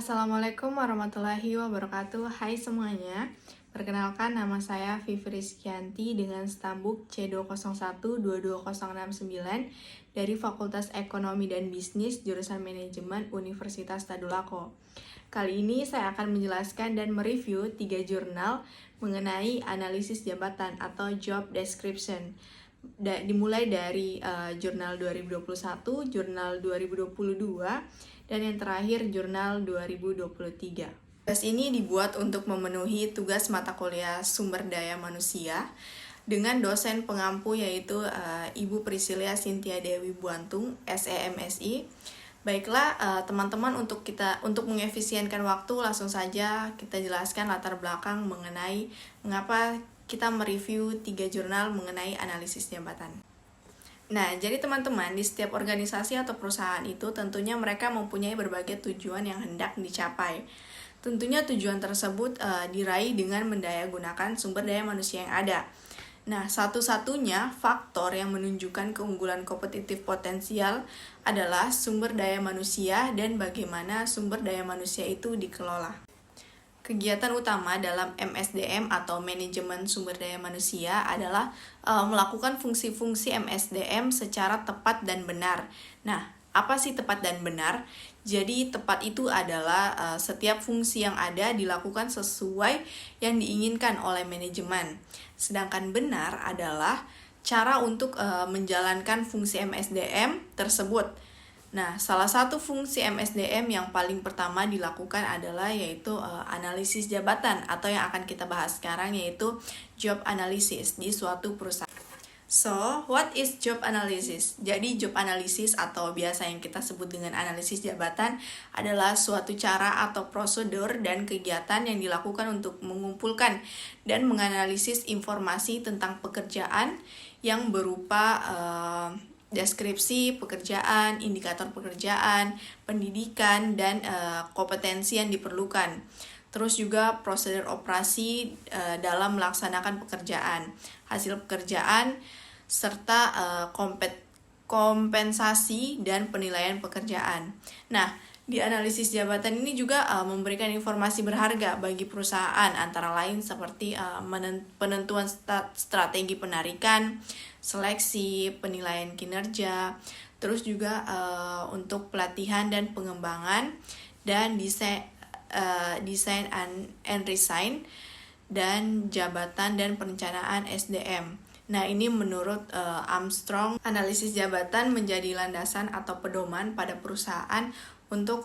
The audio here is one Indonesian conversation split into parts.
Assalamualaikum warahmatullahi wabarakatuh. Hai semuanya. Perkenalkan, nama saya Vivi Rizkyanti dengan stambuk C201-22069 dari Fakultas Ekonomi dan Bisnis Jurusan Manajemen Universitas Tadulako. Kali ini saya akan menjelaskan dan mereview 3 jurnal mengenai analisis jabatan atau job description. Dimulai dari jurnal 2021, jurnal 2022, dan yang terakhir jurnal 2023. Tugas ini dibuat untuk memenuhi tugas mata kuliah sumber daya manusia dengan dosen pengampu yaitu Ibu Priscilia Cynthia Dewi Buantung, SEMSI. Baiklah teman-teman, untuk mengefisienkan waktu, langsung saja kita jelaskan latar belakang mengenai mengapa kita mereview 3 jurnal mengenai analisis jabatan. Nah, jadi teman-teman, di setiap organisasi atau perusahaan itu tentunya mereka mempunyai berbagai tujuan yang hendak dicapai. Tentunya tujuan tersebut diraih dengan mendayagunakan sumber daya manusia yang ada. Nah, satu-satunya faktor yang menunjukkan keunggulan kompetitif potensial adalah sumber daya manusia dan bagaimana sumber daya manusia itu dikelola. Kegiatan utama dalam MSDM atau Manajemen Sumber Daya Manusia adalah melakukan fungsi-fungsi MSDM secara tepat dan benar. Nah, apa sih tepat dan benar? Jadi tepat itu adalah setiap fungsi yang ada dilakukan sesuai yang diinginkan oleh manajemen. Sedangkan benar adalah cara untuk menjalankan fungsi MSDM tersebut. Nah, salah satu fungsi MSDM yang paling pertama dilakukan adalah yaitu analisis jabatan, atau yang akan kita bahas sekarang yaitu job analysis di suatu perusahaan. So, what is job analysis? Jadi, job analysis atau biasa yang kita sebut dengan analisis jabatan adalah suatu cara atau prosedur dan kegiatan yang dilakukan untuk mengumpulkan dan menganalisis informasi tentang pekerjaan yang berupa deskripsi pekerjaan, indikator pekerjaan, pendidikan, dan kompetensi yang diperlukan. Terus juga prosedur operasi dalam melaksanakan pekerjaan, hasil pekerjaan, serta kompensasi dan penilaian pekerjaan. Nah, di analisis jabatan ini juga memberikan informasi berharga bagi perusahaan, antara lain seperti penentuan strategi penarikan, seleksi, penilaian kinerja, terus juga untuk pelatihan dan pengembangan, dan design and resign, dan jabatan dan perencanaan SDM. Nah, ini menurut Armstrong, analisis jabatan menjadi landasan atau pedoman pada perusahaan untuk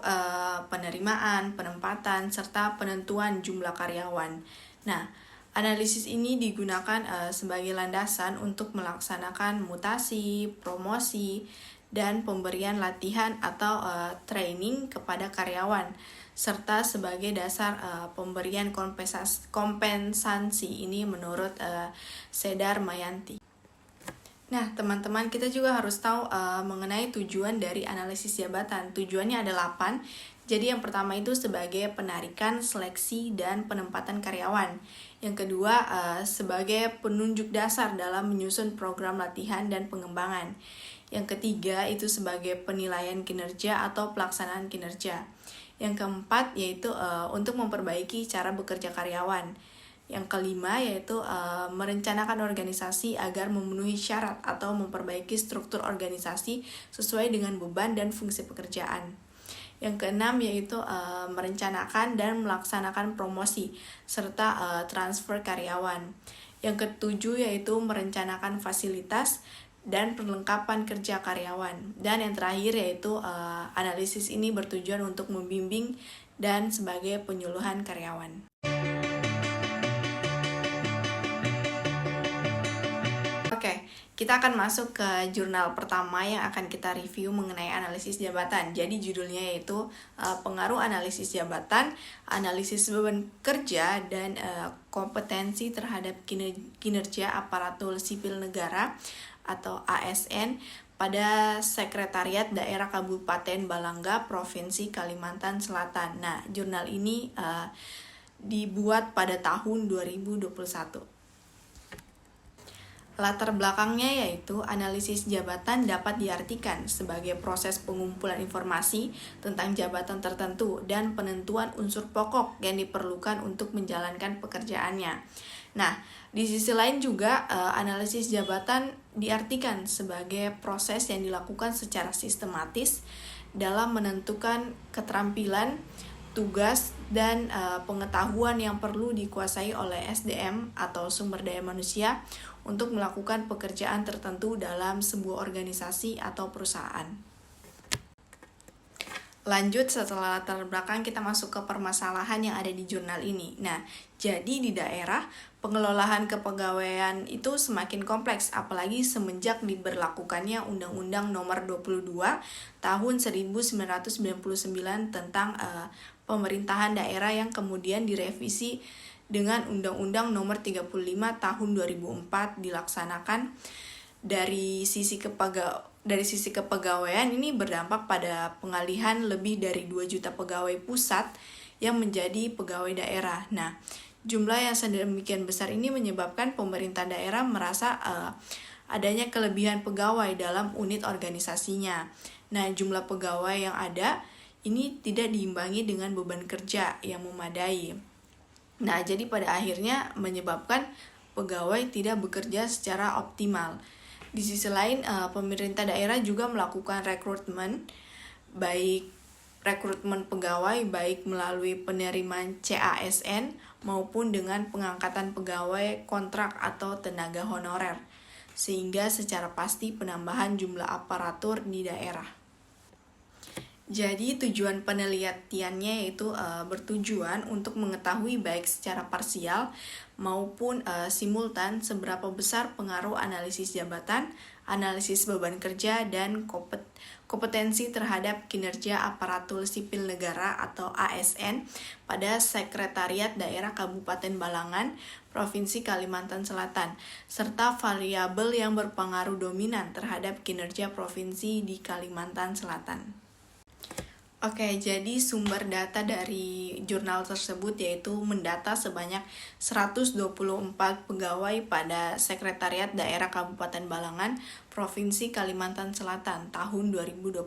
penerimaan, penempatan, serta penentuan jumlah karyawan. Nah, analisis ini digunakan sebagai landasan untuk melaksanakan mutasi, promosi, dan pemberian latihan atau training kepada karyawan, serta sebagai dasar pemberian kompensasi ini menurut Sedar Mayanti. Nah, teman-teman, kita juga harus tahu mengenai tujuan dari analisis jabatan. Tujuannya ada 8. Jadi yang pertama itu sebagai penarikan, seleksi, dan penempatan karyawan. Yang kedua sebagai penunjuk dasar dalam menyusun program latihan dan pengembangan. Yang ketiga itu sebagai penilaian kinerja atau pelaksanaan kinerja. Yang keempat yaitu untuk memperbaiki cara bekerja karyawan. Yang kelima yaitu merencanakan organisasi agar memenuhi syarat atau memperbaiki struktur organisasi sesuai dengan beban dan fungsi pekerjaan. Yang keenam yaitu merencanakan dan melaksanakan promosi serta transfer karyawan. Yang ketujuh yaitu merencanakan fasilitas dan perlengkapan kerja karyawan. Dan yang terakhir yaitu analisis ini bertujuan untuk membimbing dan sebagai penyuluhan karyawan. Oke, kita akan masuk ke jurnal pertama yang akan kita review mengenai analisis jabatan. Jadi judulnya yaitu pengaruh analisis jabatan, analisis beban kerja, dan kompetensi terhadap kinerja aparatur sipil negara atau ASN pada Sekretariat Daerah Kabupaten Balangga, Provinsi Kalimantan Selatan. Nah, jurnal ini dibuat pada tahun 2021. Latar belakangnya yaitu analisis jabatan dapat diartikan sebagai proses pengumpulan informasi tentang jabatan tertentu dan penentuan unsur pokok yang diperlukan untuk menjalankan pekerjaannya. Nah, di sisi lain juga analisis jabatan diartikan sebagai proses yang dilakukan secara sistematis dalam menentukan keterampilan, tugas, dan pengetahuan yang perlu dikuasai oleh SDM atau sumber daya manusia untuk melakukan pekerjaan tertentu dalam sebuah organisasi atau perusahaan. Lanjut, setelah latar belakang kita masuk ke permasalahan yang ada di jurnal ini. Nah, jadi di daerah pengelolaan kepegawaian itu semakin kompleks, apalagi semenjak diberlakukannya Undang-Undang Nomor 22 Tahun 1999 tentang pemerintahan daerah yang kemudian direvisi dengan Undang-Undang Nomor 35 Tahun 2004 dilaksanakan. Dari sisi kepegawaian ini berdampak pada pengalihan lebih dari 2 juta pegawai pusat yang menjadi pegawai daerah. Nah, jumlah yang sedemikian besar ini menyebabkan pemerintah daerah merasa adanya kelebihan pegawai dalam unit organisasinya. Nah, jumlah pegawai yang ada ini tidak diimbangi dengan beban kerja yang memadai. Nah, jadi pada akhirnya menyebabkan pegawai tidak bekerja secara optimal. Di sisi lain, pemerintah daerah juga melakukan rekrutmen pegawai baik melalui penerimaan CASN maupun dengan pengangkatan pegawai kontrak atau tenaga honorer, sehingga secara pasti penambahan jumlah aparatur di daerah. Jadi tujuan penelitiannya yaitu bertujuan untuk mengetahui baik secara parsial maupun simultan seberapa besar pengaruh analisis jabatan, analisis beban kerja, dan kompetensi terhadap kinerja aparatur sipil negara atau ASN pada Sekretariat Daerah Kabupaten Balangan, Provinsi Kalimantan Selatan, serta variabel yang berpengaruh dominan terhadap kinerja provinsi di Kalimantan Selatan. Oke, jadi sumber data dari jurnal tersebut yaitu mendata sebanyak 124 pegawai pada Sekretariat Daerah Kabupaten Balangan, Provinsi Kalimantan Selatan tahun 2021.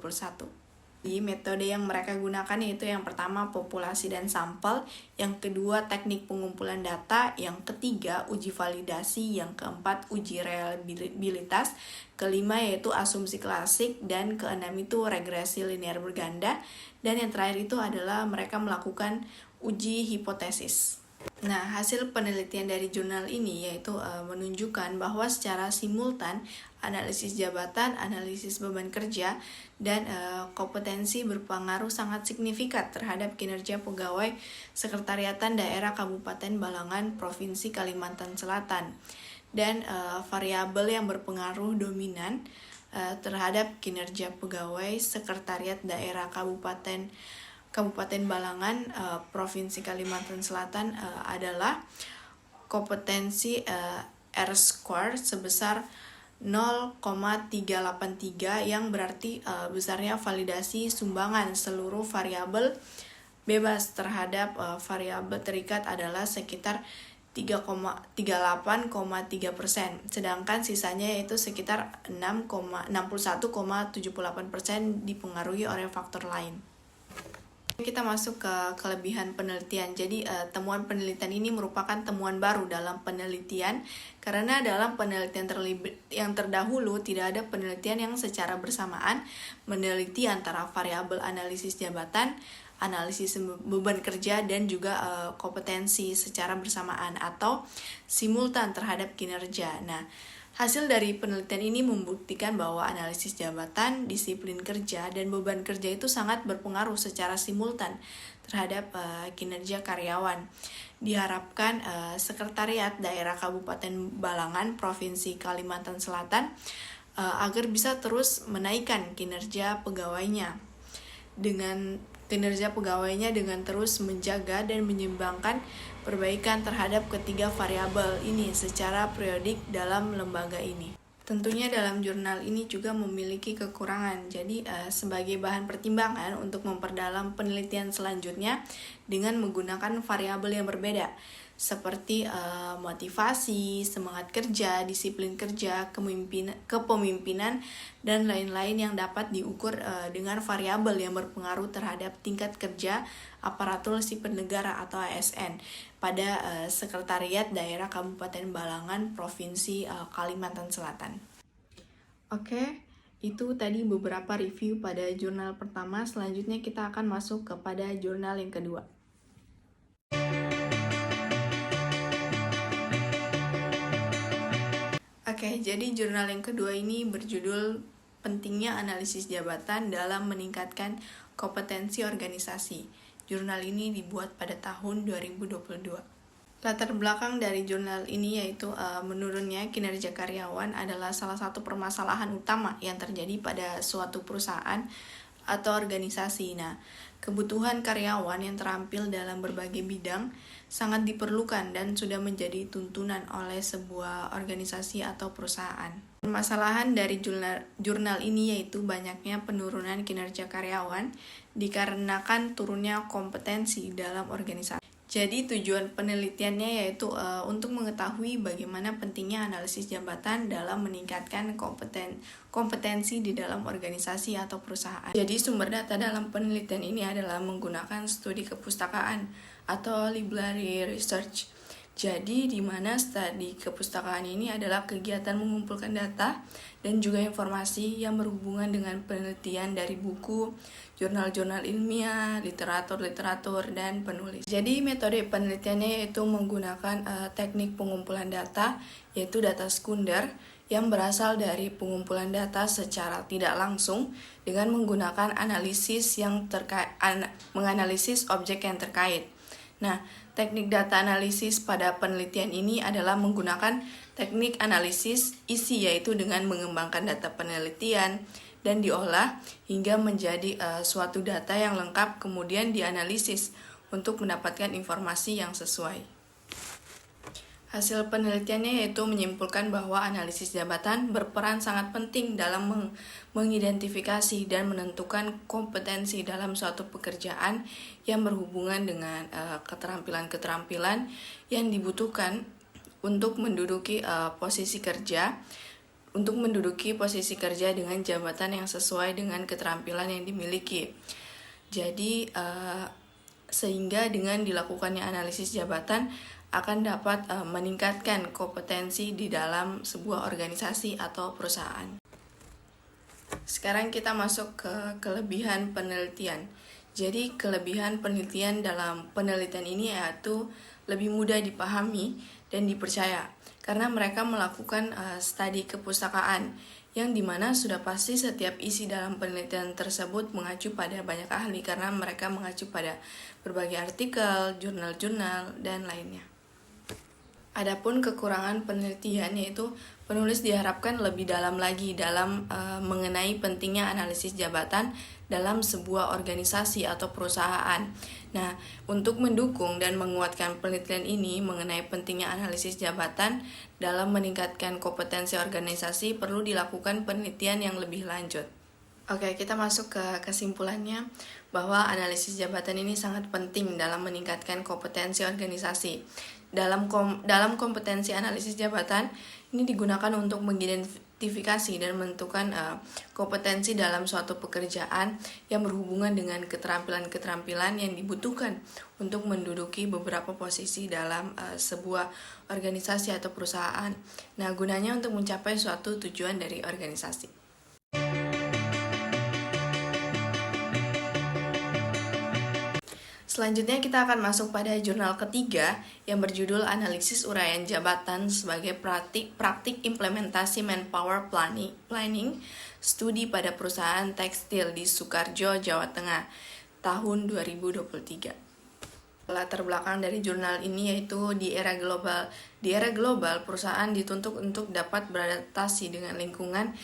Jadi metode yang mereka gunakan yaitu yang pertama populasi dan sampel, yang kedua teknik pengumpulan data, yang ketiga uji validasi, yang keempat uji reliabilitas, kelima yaitu asumsi klasik, dan keenam itu regresi linear berganda, dan yang terakhir itu adalah mereka melakukan uji hipotesis. Nah, hasil penelitian dari jurnal ini yaitu menunjukkan bahwa secara simultan analisis jabatan, analisis beban kerja, dan kompetensi berpengaruh sangat signifikan terhadap kinerja pegawai Sekretariatan Daerah Kabupaten Balangan, Provinsi Kalimantan Selatan. Dan variabel yang berpengaruh dominan terhadap kinerja pegawai Sekretariat Daerah Kabupaten Balangan, Provinsi Kalimantan Selatan adalah kompetensi R-square sebesar 0,383 yang berarti besarnya validasi sumbangan seluruh variabel bebas terhadap variabel terikat adalah sekitar 38,3%, sedangkan sisanya yaitu sekitar 61,78% dipengaruhi oleh faktor lain. Kita masuk ke kelebihan penelitian. Jadi temuan penelitian ini merupakan temuan baru dalam penelitian karena dalam penelitian yang terdahulu tidak ada penelitian yang secara bersamaan meneliti antara variabel analisis jabatan, analisis beban kerja, dan juga kompetensi secara bersamaan atau simultan terhadap kinerja. Nah, hasil dari penelitian ini membuktikan bahwa analisis jabatan, disiplin kerja, dan beban kerja itu sangat berpengaruh secara simultan terhadap kinerja karyawan. Diharapkan Sekretariat Daerah Kabupaten Balangan, Provinsi Kalimantan Selatan agar bisa terus menaikkan kinerja pegawainya dengan terus menjaga dan menyeimbangkan perbaikan terhadap ketiga variabel ini secara periodik dalam lembaga ini. Tentunya dalam jurnal ini juga memiliki kekurangan, jadi sebagai bahan pertimbangan untuk memperdalam penelitian selanjutnya dengan menggunakan variabel yang berbeda. seperti motivasi, semangat kerja, disiplin kerja, kepemimpinan, dan lain-lain yang dapat diukur dengan variabel yang berpengaruh terhadap tingkat kerja aparatur sipil negara atau ASN pada Sekretariat Daerah Kabupaten Balangan, Provinsi Kalimantan Selatan. Oke, itu tadi beberapa review pada jurnal pertama. Selanjutnya kita akan masuk kepada jurnal yang kedua. Oke, jadi jurnal yang kedua ini berjudul Pentingnya Analisis Jabatan dalam Meningkatkan Kompetensi Organisasi. Jurnal ini dibuat pada tahun 2022. Latar belakang dari jurnal ini yaitu menurunnya kinerja karyawan adalah salah satu permasalahan utama yang terjadi pada suatu perusahaan atau organisasi. Nah, kebutuhan karyawan yang terampil dalam berbagai bidang sangat diperlukan dan sudah menjadi tuntunan oleh sebuah organisasi atau perusahaan. Permasalahan dari jurnal ini yaitu banyaknya penurunan kinerja karyawan dikarenakan turunnya kompetensi dalam organisasi. Jadi tujuan penelitiannya yaitu untuk mengetahui bagaimana pentingnya analisis jabatan dalam meningkatkan kompetensi di dalam organisasi atau perusahaan. Jadi sumber data dalam penelitian ini adalah menggunakan studi kepustakaan atau library research. Jadi di mana studi kepustakaan ini adalah kegiatan mengumpulkan data dan juga informasi yang berhubungan dengan penelitian dari buku, jurnal-jurnal ilmiah, literatur, dan penulis. Jadi metode penelitiannya yaitu menggunakan teknik pengumpulan data, yaitu data sekunder, yang berasal dari pengumpulan data secara tidak langsung dengan menggunakan analisis yang menganalisis objek yang terkait. Nah, teknik data analisis pada penelitian ini adalah menggunakan teknik analisis isi, yaitu dengan mengembangkan data penelitian dan diolah hingga menjadi suatu data yang lengkap, kemudian dianalisis untuk mendapatkan informasi yang sesuai. Hasil penelitiannya yaitu menyimpulkan bahwa analisis jabatan berperan sangat penting dalam mengidentifikasi dan menentukan kompetensi dalam suatu pekerjaan yang berhubungan dengan keterampilan-keterampilan yang dibutuhkan untuk menduduki posisi kerja dengan jabatan yang sesuai dengan keterampilan yang dimiliki. Jadi sehingga dengan dilakukannya analisis jabatan akan dapat meningkatkan kompetensi di dalam sebuah organisasi atau perusahaan. Sekarang kita masuk ke kelebihan penelitian. Jadi kelebihan penelitian dalam penelitian ini yaitu lebih mudah dipahami dan dipercaya karena mereka melakukan studi kepustakaan yang dimana sudah pasti setiap isi dalam penelitian tersebut mengacu pada banyak ahli karena mereka mengacu pada berbagai artikel, jurnal-jurnal, dan lainnya. Adapun kekurangan penelitian yaitu penulis diharapkan lebih dalam lagi dalam mengenai pentingnya analisis jabatan dalam sebuah organisasi atau perusahaan. Nah, untuk mendukung dan menguatkan penelitian ini mengenai pentingnya analisis jabatan dalam meningkatkan kompetensi organisasi perlu dilakukan penelitian yang lebih lanjut. Oke, kita masuk ke kesimpulannya bahwa analisis jabatan ini sangat penting dalam meningkatkan kompetensi organisasi. Dalam kompetensi analisis jabatan ini digunakan untuk mengidentifikasi dan menentukan kompetensi dalam suatu pekerjaan yang berhubungan dengan keterampilan-keterampilan yang dibutuhkan untuk menduduki beberapa posisi dalam sebuah organisasi atau perusahaan. Nah, gunanya untuk mencapai suatu tujuan dari organisasi. Selanjutnya kita akan masuk pada jurnal ketiga yang berjudul Analisis Uraian Jabatan sebagai praktik implementasi manpower planning studi pada perusahaan tekstil di Sukoharjo, Jawa Tengah tahun 2023. Latar belakang dari jurnal ini yaitu di era global perusahaan dituntut untuk dapat beradaptasi dengan lingkungan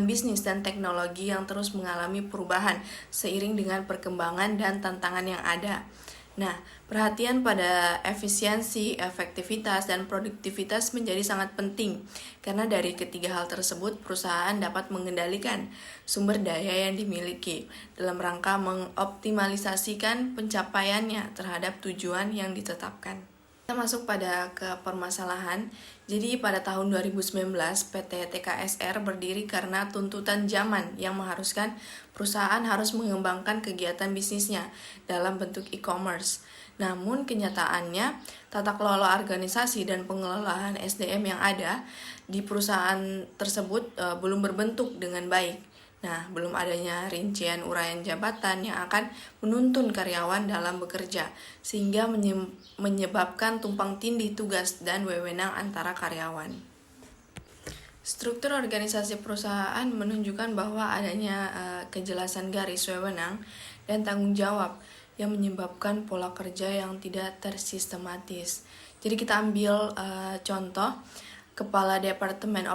bisnis dan teknologi yang terus mengalami perubahan seiring dengan perkembangan dan tantangan yang ada. Nah, perhatian pada efisiensi, efektivitas, dan produktivitas menjadi sangat penting karena dari ketiga hal tersebut perusahaan dapat mengendalikan sumber daya yang dimiliki dalam rangka mengoptimalisasikan pencapaiannya terhadap tujuan yang ditetapkan. Kita masuk pada ke permasalahan. Jadi pada tahun 2019 PT TKSR berdiri karena tuntutan zaman yang mengharuskan perusahaan harus mengembangkan kegiatan bisnisnya dalam bentuk e-commerce. Namun kenyataannya tata kelola organisasi dan pengelolaan SDM yang ada di perusahaan tersebut belum berbentuk dengan baik. Nah, belum adanya rincian uraian jabatan yang akan menuntun karyawan dalam bekerja, sehingga menyebabkan tumpang tindih tugas dan wewenang antara karyawan. Struktur organisasi perusahaan menunjukkan bahwa adanya kejelasan garis wewenang dan tanggung jawab yang menyebabkan pola kerja yang tidak tersistematis. Jadi kita ambil contoh kepala departemen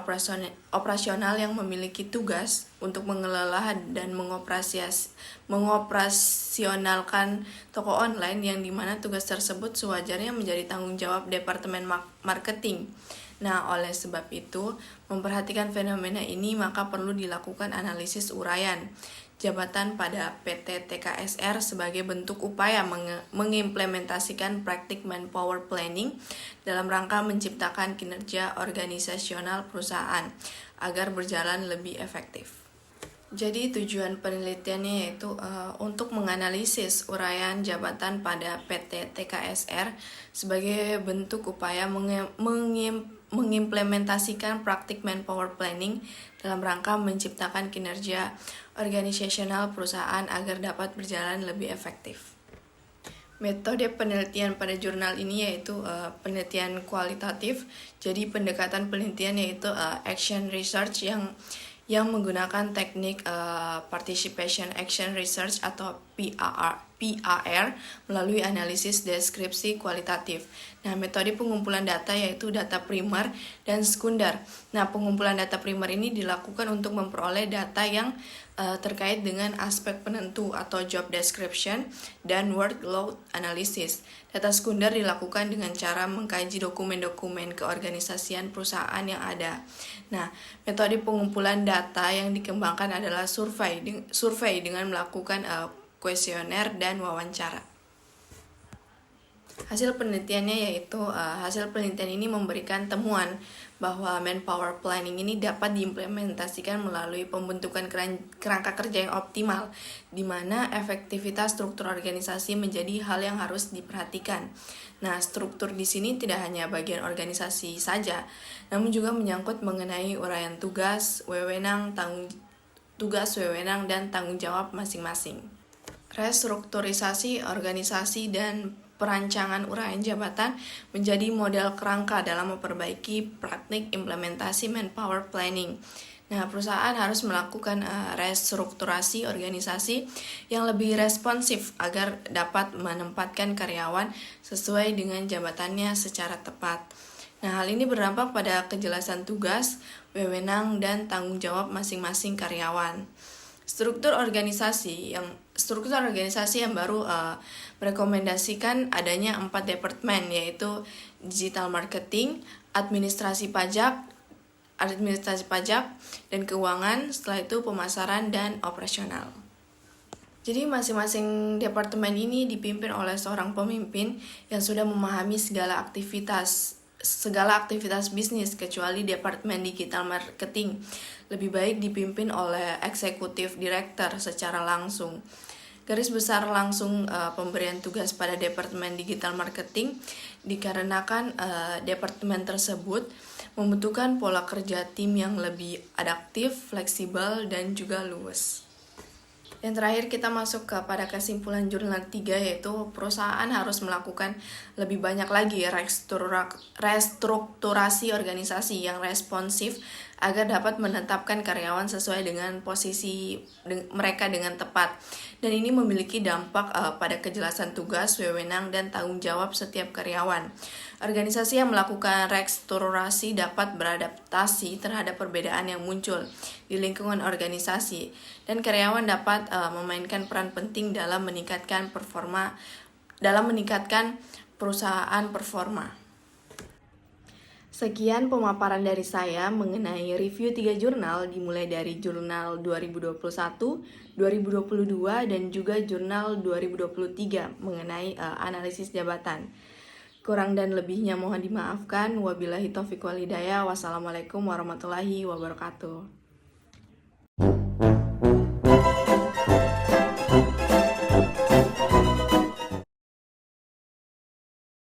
operasional yang memiliki tugas untuk mengelola dan mengoperasionalkan toko online yang dimana tugas tersebut sewajarnya menjadi tanggung jawab departemen marketing. Nah, oleh sebab itu, memperhatikan fenomena ini maka perlu dilakukan analisis uraian jabatan pada PT TKSR sebagai bentuk upaya mengimplementasikan praktik manpower planning dalam rangka menciptakan kinerja organisasional perusahaan agar berjalan lebih efektif. Jadi tujuan penelitiannya yaitu untuk menganalisis uraian jabatan pada PT TKSR sebagai bentuk upaya mengimplementasikan praktik manpower planning dalam rangka menciptakan kinerja organisasional perusahaan agar dapat berjalan lebih efektif. Metode penelitian pada jurnal ini yaitu penelitian kualitatif. Jadi pendekatan penelitian yaitu action research yang menggunakan teknik participation action research atau PAR melalui analisis deskripsi kualitatif. Nah, metode pengumpulan data yaitu data primer dan sekunder. Nah, pengumpulan data primer ini dilakukan untuk memperoleh data yang terkait dengan aspek penentu atau job description dan workload analysis. Data sekunder dilakukan dengan cara mengkaji dokumen-dokumen keorganisasian perusahaan yang ada. Nah, metode pengumpulan data yang dikembangkan adalah survei dengan melakukan kuesioner dan wawancara. Hasil penelitiannya yaitu hasil penelitian ini memberikan temuan bahwa manpower planning ini dapat diimplementasikan melalui pembentukan kerangka kerja yang optimal, di mana efektivitas struktur organisasi menjadi hal yang harus diperhatikan. Nah, struktur di sini tidak hanya bagian organisasi saja, namun juga menyangkut mengenai uraian tugas, wewenang, dan tanggung jawab masing-masing. Restrukturisasi organisasi dan perancangan uraian jabatan menjadi model kerangka dalam memperbaiki praktik implementasi manpower planning. Nah, perusahaan harus melakukan restrukturasi organisasi yang lebih responsif agar dapat menempatkan karyawan sesuai dengan jabatannya secara tepat. Nah, hal ini berdampak pada kejelasan tugas, wewenang, dan tanggung jawab masing-masing karyawan. Struktur organisasi yang baru merekomendasikan adanya 4 departemen, yaitu digital marketing, administrasi pajak, dan keuangan, setelah itu pemasaran dan operasional. Jadi masing-masing departemen ini dipimpin oleh seorang pemimpin yang sudah memahami segala aktivitas bisnis kecuali departemen digital marketing. Lebih baik dipimpin oleh eksekutif director secara langsung. Garis besar langsung pemberian tugas pada departemen digital marketing dikarenakan departemen tersebut membutuhkan pola kerja tim yang lebih adaptif, fleksibel, dan juga luas. Yang terakhir kita masuk kepada kesimpulan jurnal 3, yaitu perusahaan harus melakukan lebih banyak lagi restrukturasi organisasi yang responsif agar dapat menetapkan karyawan sesuai dengan posisi mereka dengan tepat. Dan ini memiliki dampak pada kejelasan tugas, wewenang, dan tanggung jawab setiap karyawan. Organisasi yang melakukan restrukturasi dapat beradaptasi terhadap perbedaan yang muncul di lingkungan organisasi, dan karyawan dapat memainkan peran penting dalam meningkatkan perusahaan performa. Sekian pemaparan dari saya mengenai review 3 jurnal, dimulai dari jurnal 2021, 2022, dan juga jurnal 2023 mengenai analisis jabatan. Kurang dan lebihnya mohon dimaafkan. Wabillahi taufiq wal hidayah. Wassalamualaikum warahmatullahi wabarakatuh.